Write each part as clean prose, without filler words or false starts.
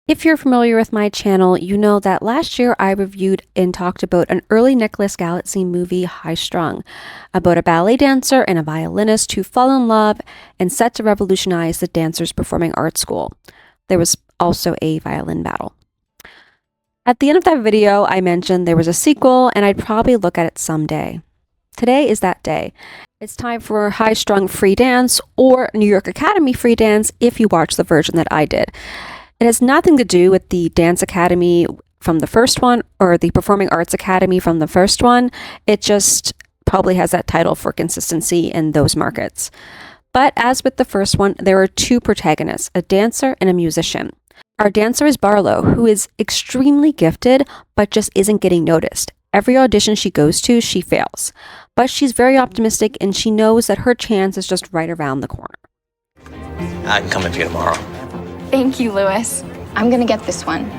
If you're familiar with my channel, you know that last year I reviewed and talked about an early Nicholas Galitzine movie, High Strung, about a ballet dancer and a violinist who fall in love and set to revolutionize the dancers' performing arts school. There was also a violin battle. At the end of that video, I mentioned there was a sequel and I'd probably look at it someday. Today is that day. It's time for High Strung Free Dance or New York Academy Free Dance if you watch the version that I did. It has nothing to do with the Dance Academy from the first one or the Performing Arts Academy from the first one. It just probably has that title for consistency in those markets. But as with the first one, there are two protagonists, a dancer and a musician. Our dancer is Barlo, who is extremely gifted, but just isn't getting noticed. Every audition she goes to, she fails. But she's very optimistic and she knows that her chance is just right around the corner. I can come with you tomorrow. Thank you, Lewis. I'm gonna get this one.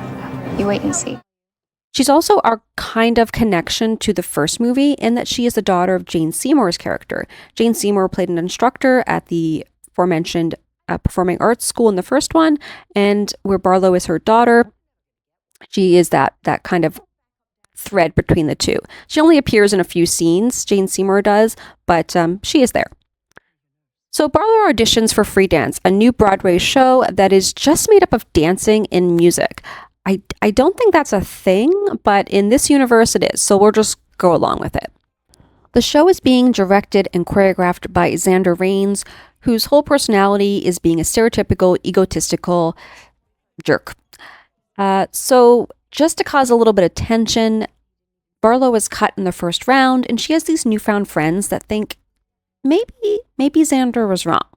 You wait and see. She's also our kind of connection to the first movie in that she is the daughter of Jane Seymour's character. Jane Seymour played an instructor at the aforementioned performing arts school in the first one, and where Barlo is her daughter, she is that kind of thread between the two. She only appears in a few scenes, Jane Seymour does, but she is there. So Barlo auditions for Free Dance, a new Broadway show that is just made up of dancing and music. I don't think that's a thing, but in this universe it is, so we'll just go along with it. The show is being directed and choreographed by Xander Rains, whose whole personality is being a stereotypical, egotistical jerk. So just to cause a little bit of tension, Barlo is cut in the first round, and she has these newfound friends that think maybe Xander was wrong.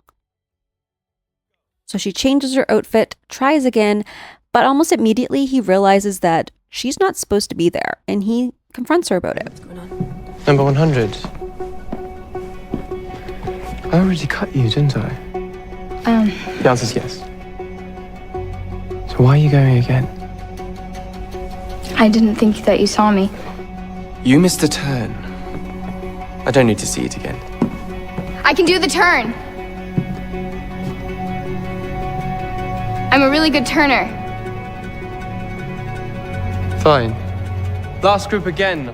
So she changes her outfit, tries again, but almost immediately he realizes that she's not supposed to be there, and he confronts her about it. What's going on? Number 100. I already cut you, didn't I? The answer's yes. So why are you going again? I didn't think that you saw me. You missed a turn. I don't need to see it again. I can do the turn. I'm a really good turner. Fine. Last group again.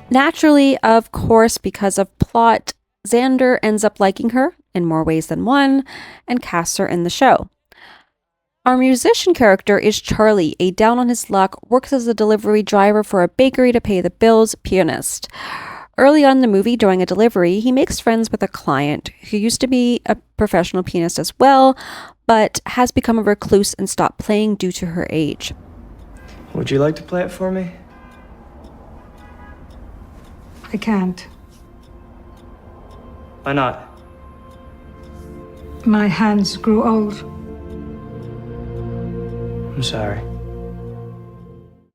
Naturally, of course, because of plot, Xander ends up liking her in more ways than one and casts her in the show. Our musician character is Charlie, a down on his luck, works as a delivery driver for a bakery to pay the bills pianist. Early on in the movie, during a delivery, he makes friends with a client who used to be a professional pianist as well, but has become a recluse and stopped playing due to her age. Would you like to play it for me? I can't. Why not? My hands grew old. I'm sorry.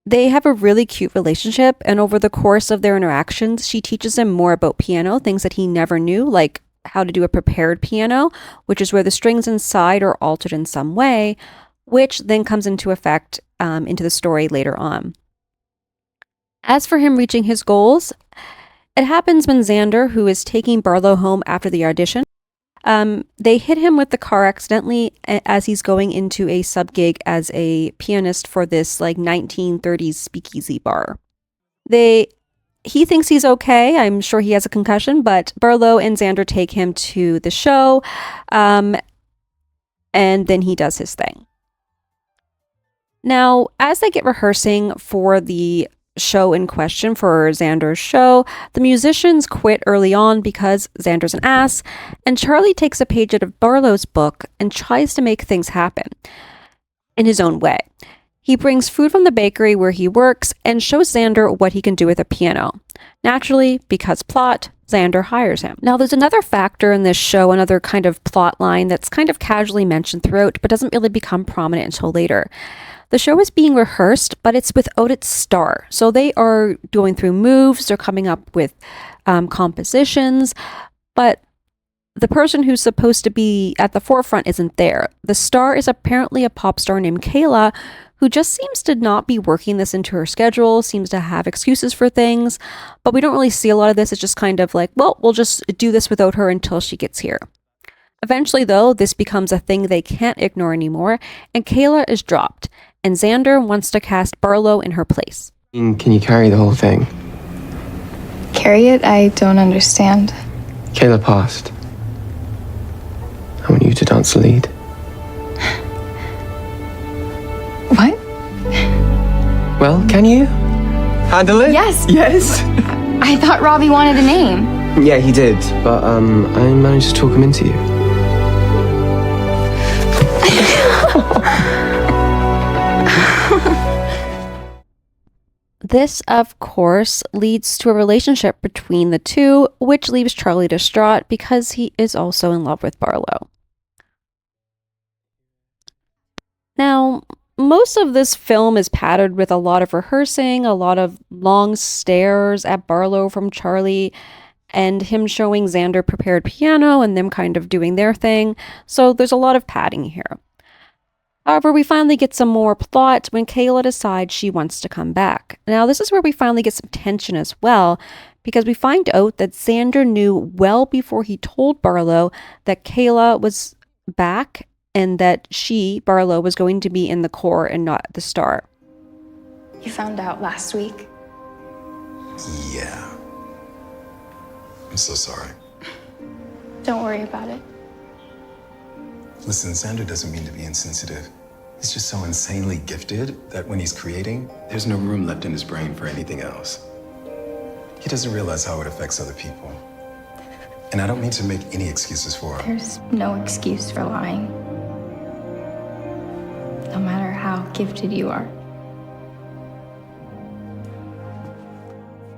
They have a really cute relationship, and over the course of their interactions, she teaches him more about piano, things that he never knew, like how to do a prepared piano, which is where the strings inside are altered in some way, which then comes into effect into the story later on. As for him reaching his goals, it happens when Xander, who is taking Barlo home after the audition, they hit him with the car accidentally as he's going into a sub gig as a pianist for this 1930s speakeasy bar. He thinks he's okay. I'm sure he has a concussion, but Barlo and Xander take him to the show, and then he does his thing. Now, as they get rehearsing for the show in question, for Xander's show, the musicians quit early on because Xander's an ass, and Charlie takes a page out of Barlo's book and tries to make things happen in his own way. He brings food from the bakery where he works and shows Xander what he can do with a piano. Naturally, because plot, Xander hires him. Now, there's another factor in this show, another kind of plot line that's kind of casually mentioned throughout, but doesn't really become prominent until later. The show is being rehearsed, but it's without its star. So they are going through moves, they're coming up with compositions, but the person who's supposed to be at the forefront isn't there. The star is apparently a pop star named Kayla, who just seems to not be working this into her schedule, seems to have excuses for things, but we don't really see a lot of this. It's just kind of like, well, we'll just do this without her until she gets here. Eventually, though, this becomes a thing they can't ignore anymore, and Kayla is dropped. and Xander wants to cast Barlo in her place. Can you carry the whole thing? Carry it? I don't understand. Kayla passed. I want you to dance the lead. What? Well, can you handle it? Yes. Yes. I thought Robbie wanted a name. Yeah, he did, but I managed to talk him into you. This, of course, leads to a relationship between the two, which leaves Charlie distraught because he is also in love with Barlo. Now, most of this film is patterned with a lot of rehearsing, a lot of long stares at Barlo from Charlie, and him showing Xander prepared piano and them kind of doing their thing. So there's a lot of padding here. However, we finally get some more plot when Kayla decides she wants to come back. Now, this is where we finally get some tension as well, because we find out that Xander knew well before he told Barlo that Kayla was back and that she, Barlo, was going to be in the core and not the star. You found out last week. Yeah. I'm so sorry. Don't worry about it. Listen, Xander doesn't mean to be insensitive. He's just so insanely gifted that when he's creating, there's no room left in his brain for anything else. He doesn't realize how it affects other people. And I don't mean to make any excuses for him. There's no excuse for lying. No matter how gifted you are.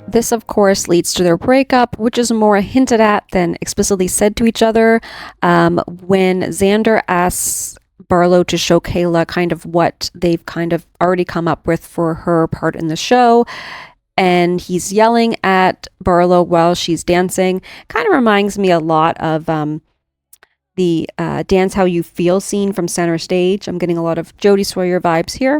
This, of course, leads to their breakup, which is more hinted at than explicitly said to each other. When Xander asks Barlo to show Kayla kind of what they've kind of already come up with for her part in the show, and he's yelling at Barlo while she's dancing, kind of reminds me a lot of the Dance How You Feel scene from Center Stage. I'm getting a lot of Jodie Sawyer vibes here.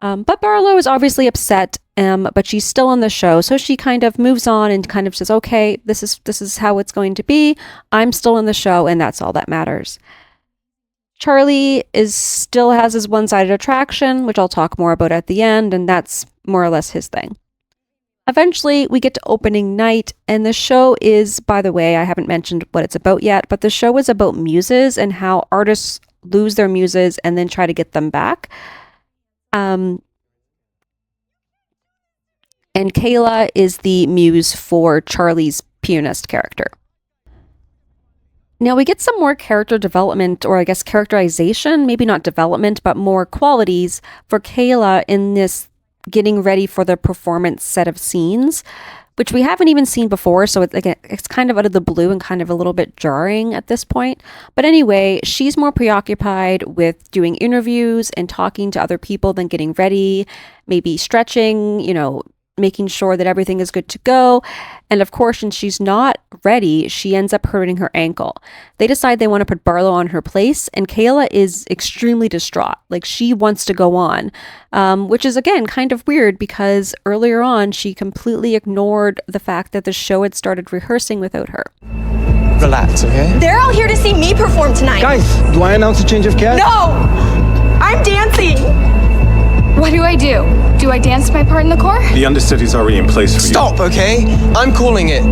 But Barlo is obviously upset, but she's still on the show, so she kind of moves on and kind of says, okay, this is how it's going to be. I'm still in the show, and that's all that matters. Charlie still has his one-sided attraction, which I'll talk more about at the end, and that's more or less his thing. Eventually, we get to opening night, and the show is, by the way, I haven't mentioned what it's about yet, but the show is about muses and how artists lose their muses and then try to get them back. And Kayla is the muse for Charlie's pianist character. Now we get some more character development, or I guess characterization, maybe not development, but more qualities for Kayla in this getting ready for the performance set of scenes, which we haven't even seen before. So it's kind of out of the blue and kind of a little bit jarring at this point. But anyway, she's more preoccupied with doing interviews and talking to other people than getting ready, maybe stretching, making sure that everything is good to go. And of course, when she's not ready, she ends up hurting her ankle. They decide they want to put Barlo on her place, and Kayla is extremely distraught. Like, she wants to go on, which is, again, kind of weird because earlier on, she completely ignored the fact that the show had started rehearsing without her. Relax, okay? They're all here to see me perform tonight. Guys, do I announce a change of cast? No! I'm dancing! What do? Do I dance my part in the core? The understudy's already in place for you. Stop, okay? I'm calling it.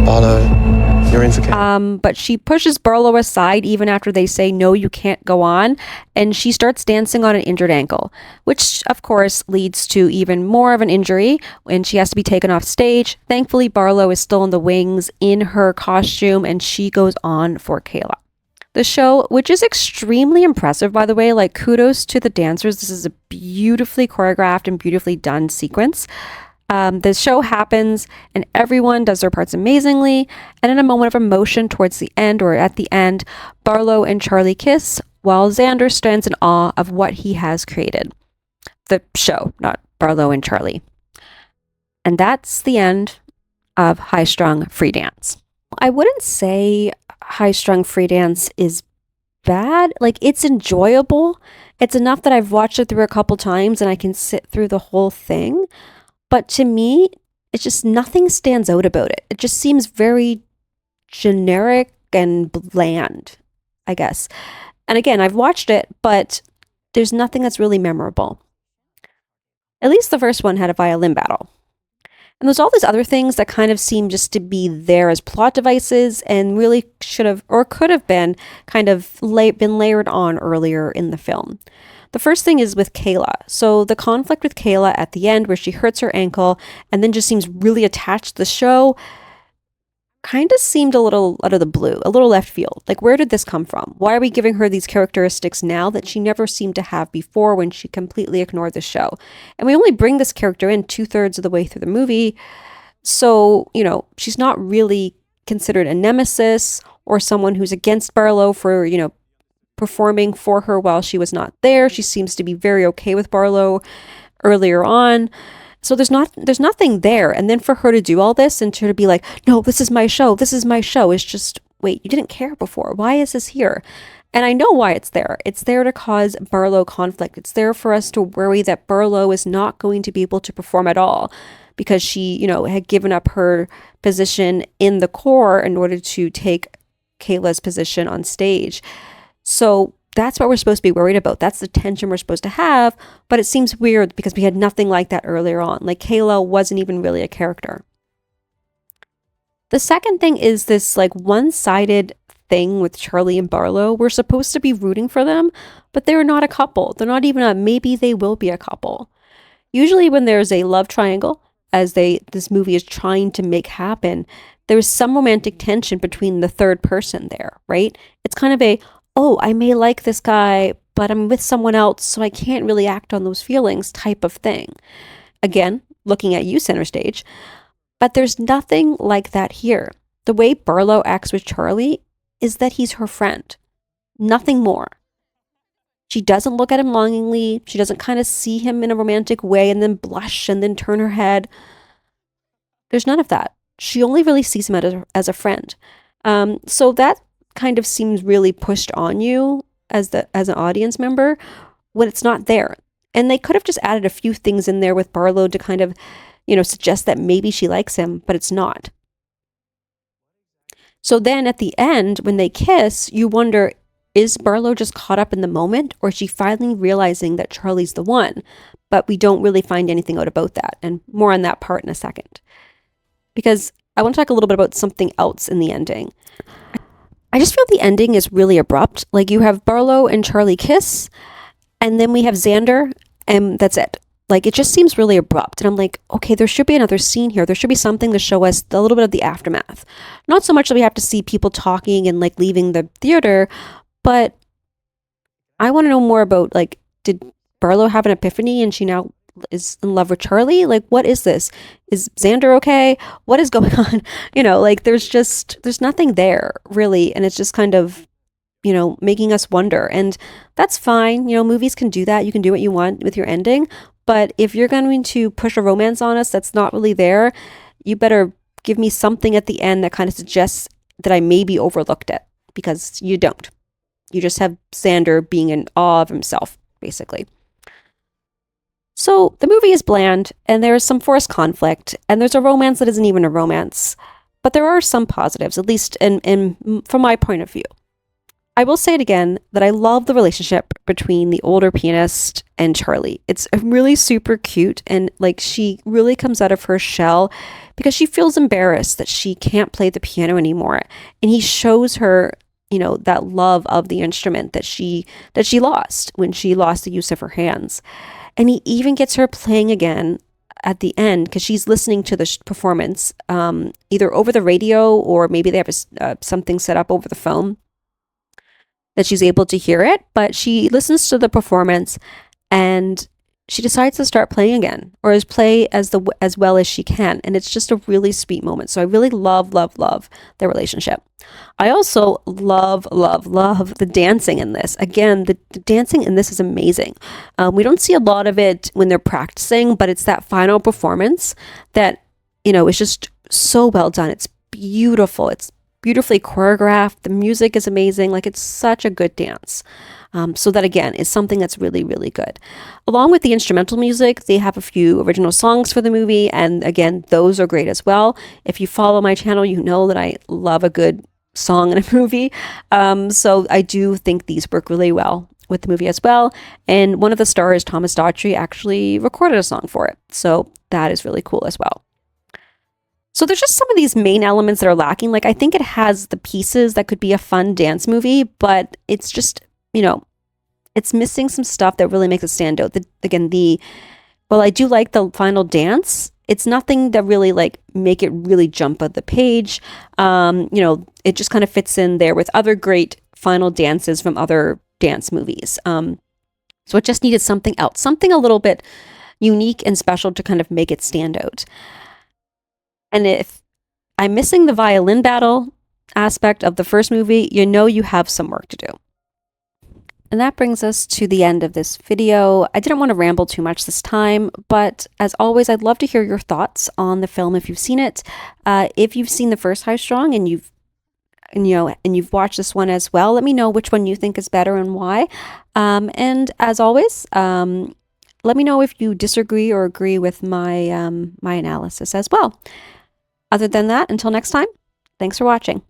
Barlo, you're in for Kayla. But she pushes Barlo aside even after they say, no, you can't go on. And she starts dancing on an injured ankle, which of course leads to even more of an injury when she has to be taken off stage. Thankfully, Barlo is still in the wings in her costume, and she goes on for Kayla. The show, which is extremely impressive, by the way, like, kudos to the dancers. This is a beautifully choreographed and beautifully done sequence. The show happens and everyone does their parts amazingly. And in a moment of emotion towards the end, or at the end, Barlo and Charlie kiss while Xander stands in awe of what he has created. The show, not Barlo and Charlie. And that's the end of High Strung Free Dance. I wouldn't say High Strung Free Dance is bad. Like, it's enjoyable. It's enough that I've watched it through a couple times and I can sit through the whole thing. But to me, it's just nothing stands out about it. It just seems very generic and bland, I guess. And again, I've watched it, but there's nothing that's really memorable. At least the first one had a violin battle. And there's all these other things that kind of seem just to be there as plot devices and really should have or could have been kind of been layered on earlier in the film. The first thing is with Kayla. So the conflict with Kayla at the end where she hurts her ankle and then just seems really attached to the show kind of seemed a little out of the blue, a little left field. Like, where did this come from? Why are we giving her these characteristics now that she never seemed to have before when she completely ignored the show? And we only bring this character in 2/3 of the way through the movie. So, she's not really considered a nemesis or someone who's against Barlo for, performing for her while she was not there. She seems to be very okay with Barlo earlier on. So there's nothing there. And then for her to do all this and to be like, no, this is my show. This is my show. It's just, wait, you didn't care before. Why is this here? And I know why it's there. It's there to cause Barlo conflict. It's there for us to worry that Barlo is not going to be able to perform at all because she, had given up her position in the corps in order to take Kayla's position on stage. So that's what we're supposed to be worried about. That's the tension we're supposed to have. But it seems weird because we had nothing like that earlier on. Like, Kayla wasn't even really a character. The second thing is this one-sided thing with Charlie and Barlo. We're supposed to be rooting for them, but they're not a couple. They're not even a maybe they will be a couple. Usually when there's a love triangle, as this movie is trying to make happen, there's some romantic tension between the third person there, right? It's kind of a, oh, I may like this guy, but I'm with someone else, so I can't really act on those feelings type of thing. Again, looking at you, center stage. But there's nothing like that here. The way Barlo acts with Charlie is that he's her friend. Nothing more. She doesn't look at him longingly. She doesn't kind of see him in a romantic way and then blush and then turn her head. There's none of that. She only really sees him as a friend. So that kind of seems really pushed on you as an audience member when it's not there. And they could have just added a few things in there with Barlo to kind of, suggest that maybe she likes him, but it's not. So then at the end, when they kiss, you wonder, is Barlo just caught up in the moment, or is she finally realizing that Charlie's the one? But we don't really find anything out about that, and more on that part in a second. Because I want to talk a little bit about something else in the ending. I just feel the ending is really abrupt. Like, you have Barlo and Charlie kiss, and then we have Xander, and that's it. Like, it just seems really abrupt. And I'm like, okay, there should be another scene here. There should be something to show us a little bit of the aftermath. Not so much that we have to see people talking and leaving the theater, but I want to know more about, did Barlo have an epiphany and she now is in love with Charlie? What is this? Is Xander okay? What is going on? There's nothing there really. And it's just kind of, making us wonder. And that's fine. Movies can do that. You can do what you want with your ending. But if you're going to push a romance on us that's not really there, you better give me something at the end that kind of suggests that I maybe overlooked it, because you don't. You just have Xander being in awe of himself, basically. So the movie is bland, and there is some forced conflict, and there's a romance that isn't even a romance. But there are some positives, at least from my point of view. I will say it again, that I love the relationship between the older pianist and Charlie. It's really super cute, and she really comes out of her shell because she feels embarrassed that she can't play the piano anymore. And he shows her, that love of the instrument that she lost when she lost the use of her hands. And he even gets her playing again at the end because she's listening to the performance, either over the radio or maybe they have something set up over the phone that she's able to hear it. But she listens to the performance and she decides to start playing again, or play as well as she can. And it's just a really sweet moment. So I really love their relationship. I also love the dancing in this. Again, the dancing in this is amazing. We don't see a lot of it when they're practicing, but it's that final performance that, is just so well done. It's beautiful. It's beautifully choreographed. The music is amazing. It's such a good dance. So that, again, is something that's really, really good. Along with the instrumental music, they have a few original songs for the movie. And again, those are great as well. If you follow my channel, you know that I love a good song in a movie. So I do think these work really well. with the movie as well. And one of the stars, Thomas Daughtry, actually recorded a song for it. So that is really cool as well. So there's just some of these main elements that are lacking. Like, I think it has the pieces that could be a fun dance movie, but it's just, you know, it's missing some stuff that really makes it stand out. Well, I do like the final dance. It's nothing that really like make it really jump at the page. You know, it just kind of fits in there with other great final dances from other dance movies. So it just needed something else, something a little bit unique and special to kind of make it stand out. And if I'm missing the violin battle aspect of the first movie, you know you have some work to do. And that brings us to the end of this video. I didn't want to ramble too much this time, but as always, I'd love to hear your thoughts on the film if you've seen it. If you've seen the first High Strung and you've watched this one as well, let me know which one you think is better and why. And as always, let me know if you disagree or agree with my my analysis as well. Other than that, until next time, thanks for watching.